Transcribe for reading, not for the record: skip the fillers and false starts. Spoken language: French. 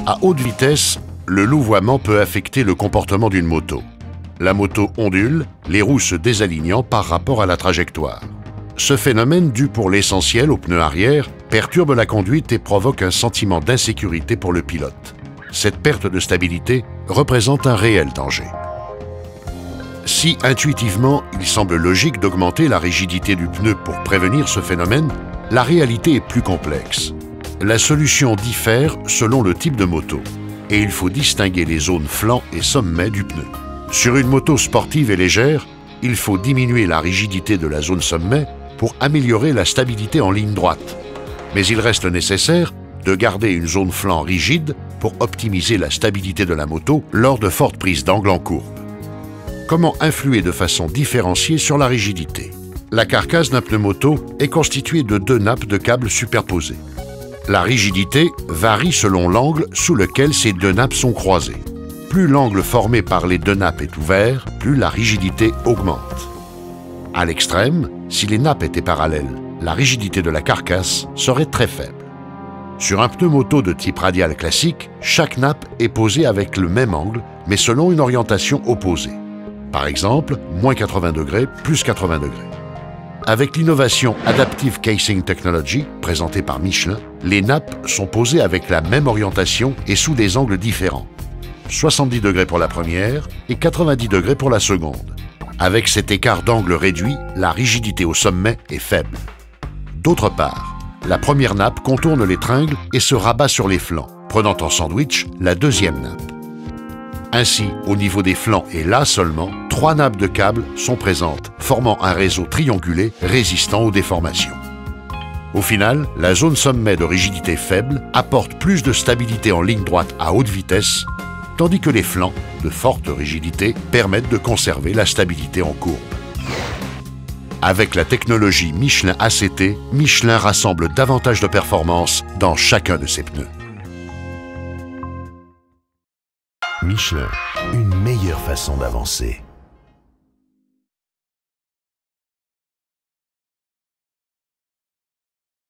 À haute vitesse, le louvoiement peut affecter le comportement d'une moto. La moto ondule, les roues se désalignant par rapport à la trajectoire. Ce phénomène, dû pour l'essentiel aux pneus arrière, perturbe la conduite et provoque un sentiment d'insécurité pour le pilote. Cette perte de stabilité représente un réel danger. Si intuitivement, il semble logique d'augmenter la rigidité du pneu pour prévenir ce phénomène, la réalité est plus complexe. La solution diffère selon le type de moto, et il faut distinguer les zones flanc et sommet du pneu. Sur une moto sportive et légère, il faut diminuer la rigidité de la zone sommet pour améliorer la stabilité en ligne droite. Mais il reste nécessaire de garder une zone flanc rigide pour optimiser la stabilité de la moto lors de fortes prises d'angle en courbe. Comment influer de façon différenciée sur la rigidité? La carcasse d'un pneu moto est constituée de 2 nappes de câbles superposées. La rigidité varie selon l'angle sous lequel ces 2 nappes sont croisées. Plus l'angle formé par les 2 nappes est ouvert, plus la rigidité augmente. À l'extrême, si les nappes étaient parallèles, la rigidité de la carcasse serait très faible. Sur un pneu moto de type radial classique, chaque nappe est posée avec le même angle, mais selon une orientation opposée. Par exemple, moins 80 degrés, plus 80 degrés. Avec l'innovation Adaptive Casing Technology, présentée par Michelin, les nappes sont posées avec la même orientation et sous des angles différents. 70 degrés pour la première et 90 degrés pour la seconde. Avec cet écart d'angle réduit, la rigidité au sommet est faible. D'autre part, la première nappe contourne les tringles et se rabat sur les flancs, prenant en sandwich la deuxième nappe. Ainsi, au niveau des flancs et là seulement, 3 nappes de câbles sont présentes, formant un réseau triangulé résistant aux déformations. Au final, la zone sommet de rigidité faible apporte plus de stabilité en ligne droite à haute vitesse, tandis que les flancs, de forte rigidité, permettent de conserver la stabilité en courbe. Avec la technologie Michelin ACT, Michelin rassemble davantage de performance dans chacun de ses pneus. Michelin, une meilleure façon d'avancer.